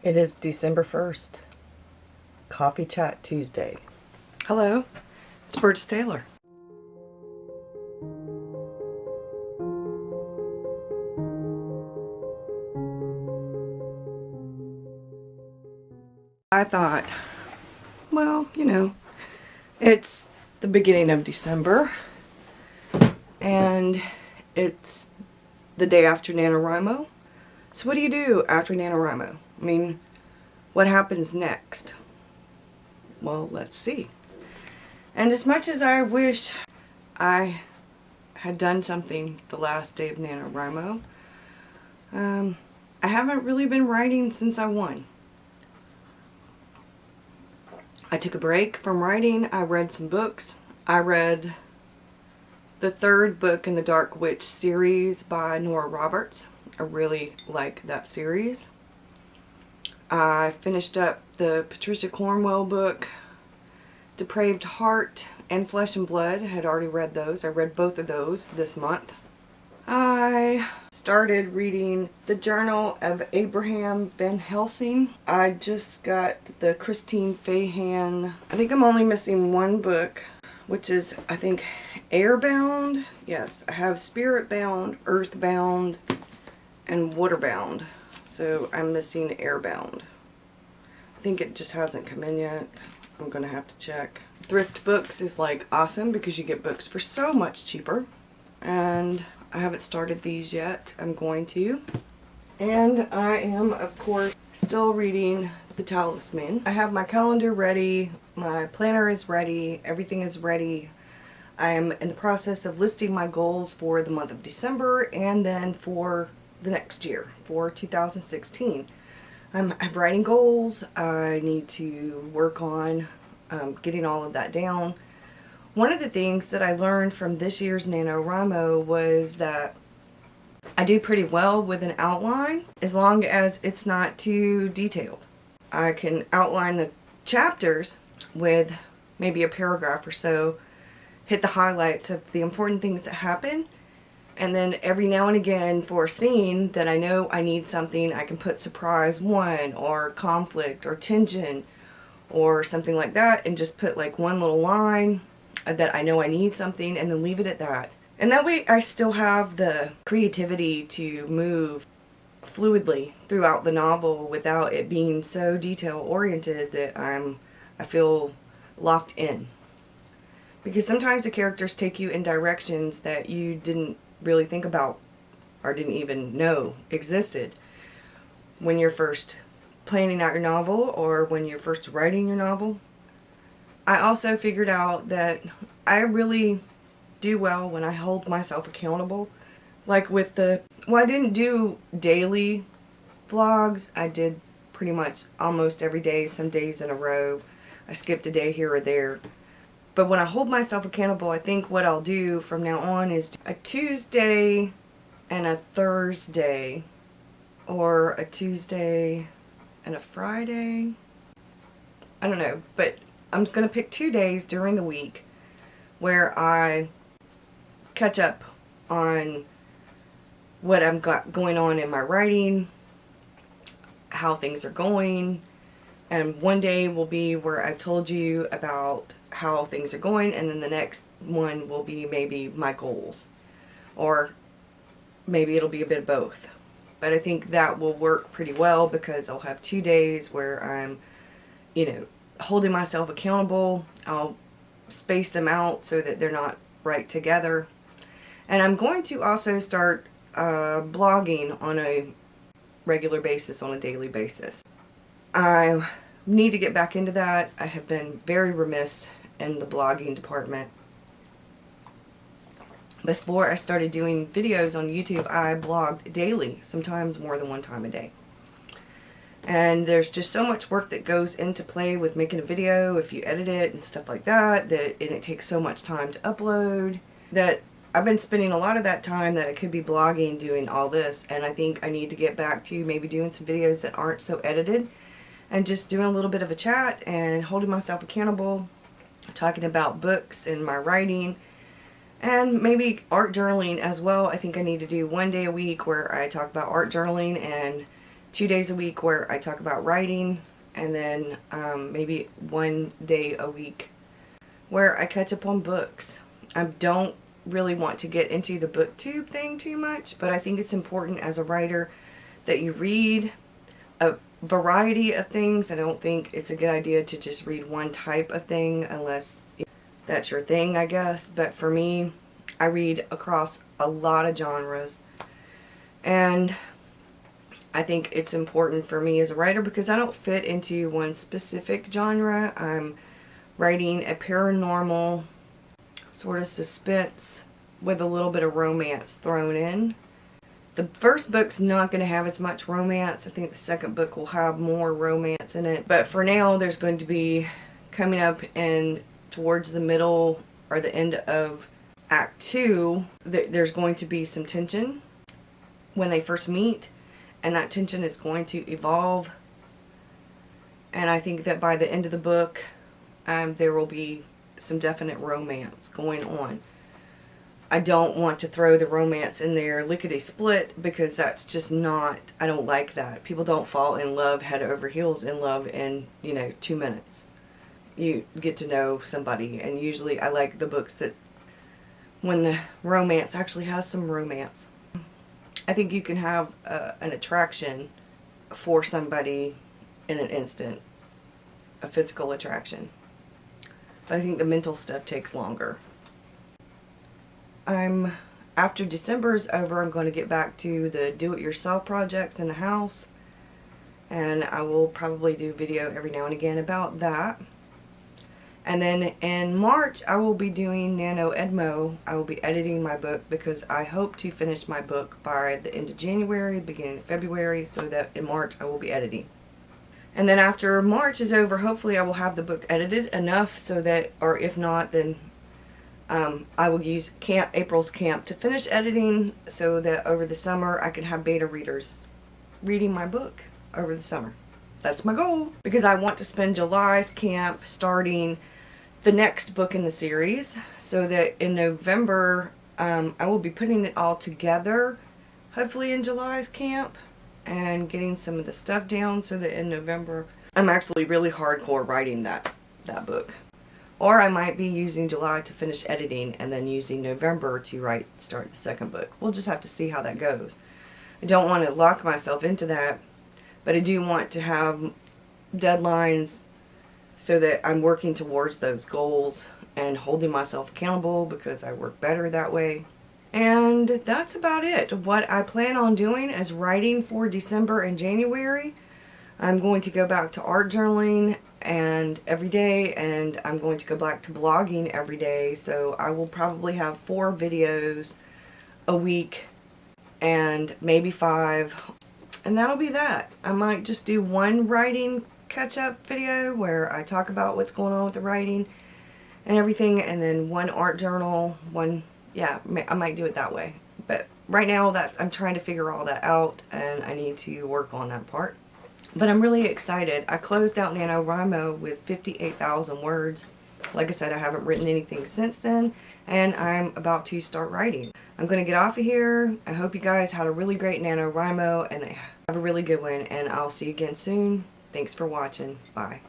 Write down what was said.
It is December 1st, Coffee Chat Tuesday. Hello, it's Birch Taylor. I thought, well, it's the beginning of December, and it's the day after NaNoWriMo. So what do you do after NaNoWriMo? I mean, what happens next? Well, let's see. And as much as I wish I had done something the last day of NaNoWriMo, I haven't really been writing since I won. I took a break from writing. I read some books. I read the third book in the Dark Witch series by Nora Roberts. I really like that series. I finished up the Patricia Cornwell book, Depraved Heart and Flesh and Blood. I had already read those. I read both of those this month. I started reading The Journal of Abraham Van Helsing. I just got the Christine Fahan. I think I'm only missing one book, which is, I think, Airbound. Yes, I have Spiritbound, Earthbound, and Waterbound. So I'm missing Airbound. I think it just hasn't come in yet. I'm gonna have to check. Thrift Books is like awesome because you get books for so much cheaper. And I haven't started these yet. I'm going to. And I am, of course, still reading The Talisman. I have my calendar ready. My planner is ready. Everything is ready. I am in the process of listing my goals for the month of December and then for the next year, for 2016. I'm writing goals. I need to work on getting all of that down. One of the things that I learned from this year's NaNoWriMo was that I do pretty well with an outline as long as it's not too detailed. I can outline the chapters with maybe a paragraph or so, hit the highlights of the important things that happen, and then every now and again for a scene that I know I need something, I can put surprise one or conflict or tension or something like that and just put like one little line that I know I need something and then leave it at that. And that way I still have the creativity to move fluidly throughout the novel without it being so detail oriented that I feel locked in. Because sometimes the characters take you in directions that you didn't really think about or didn't even know existed when you're first planning out your novel or when you're first writing your novel. I also figured out that I really do well when I hold myself accountable. Like with I didn't do daily vlogs. I did pretty much almost every day, some days in a row. I skipped a day here or there. But when I hold myself accountable, I think what I'll do from now on is a Tuesday and a Thursday, or a Tuesday and a Friday. I don't know, but I'm going to pick 2 days during the week where I catch up on what I've got going on in my writing, how things are going, and one day will be where I've told you about how things are going, and then the next one will be maybe my goals, or maybe it'll be a bit of both. But I think that will work pretty well because I'll have 2 days where I'm, holding myself accountable. I'll space them out so that they're not right together. And I'm going to also start blogging on a regular basis, on a daily basis. I need to get back into that. I have been very remiss in the blogging department. Before I started doing videos on YouTube, I blogged daily, sometimes more than one time a day. And there's just so much work that goes into play with making a video, if you edit it and stuff like that, and it takes so much time to upload, that I've been spending a lot of that time that I could be blogging doing all this. And I think I need to get back to maybe doing some videos that aren't so edited and just doing a little bit of a chat and holding myself accountable, talking about books and my writing, and maybe art journaling as well. I think I need to do 1 day a week where I talk about art journaling and 2 days a week where I talk about writing, and then maybe 1 day a week where I catch up on books. I don't really want to get into the booktube thing too much, but I think it's important as a writer that you read a variety of things. I don't think it's a good idea to just read one type of thing unless that's your thing, I guess. But for me, I read across a lot of genres, and I think it's important for me as a writer because I don't fit into one specific genre. I'm writing a paranormal sort of suspense with a little bit of romance thrown in. The first book's not going to have as much romance. I think the second book will have more romance in it. But for now, there's going to be, coming up in towards the middle or the end of Act 2, there's going to be some tension when they first meet. And that tension is going to evolve. And I think that by the end of the book, there will be some definite romance going on. I don't want to throw the romance in there lickety-split because that's just not, I don't like that. People don't fall in love, head over heels in love in, 2 minutes. You get to know somebody, and usually I like the books that when the romance actually has some romance. I think you can have an attraction for somebody in an instant, a physical attraction. But I think the mental stuff takes longer. After December's over, I'm going to get back to the do-it-yourself projects in the house. And I will probably do video every now and again about that. And then in March, I will be doing NaNoWriMo. I will be editing my book because I hope to finish my book by the end of January, beginning of February, so that in March I will be editing. And then after March is over, hopefully I will have the book edited enough so that, or if not, then I will use April's camp to finish editing so that over the summer I can have beta readers reading my book over the summer. That's my goal, because I want to spend July's camp starting the next book in the series so that in November I will be putting it all together, hopefully in July's camp, and getting some of the stuff down so that in November I'm actually really hardcore writing that book. Or I might be using July to finish editing and then using November to start the second book. We'll just have to see how that goes. I don't want to lock myself into that, but I do want to have deadlines so that I'm working towards those goals and holding myself accountable because I work better that way. And that's about it. What I plan on doing is writing for December and January. I'm going to go back to art journaling and every day, and I'm going to go back to blogging every day. So I will probably have 4 videos a week and maybe 5. And that'll be that. I might just do one writing catch-up video where I talk about what's going on with the writing and everything, and then one art journal, I might do it that way. But right now I'm trying to figure all that out, and I need to work on that part. But I'm really excited. I closed out NaNoWriMo with 58,000 words. Like I said, I haven't written anything since then, and I'm about to start writing. I'm going to get off of here. I hope you guys had a really great NaNoWriMo, and have a really good one, and I'll see you again soon. Thanks for watching. Bye.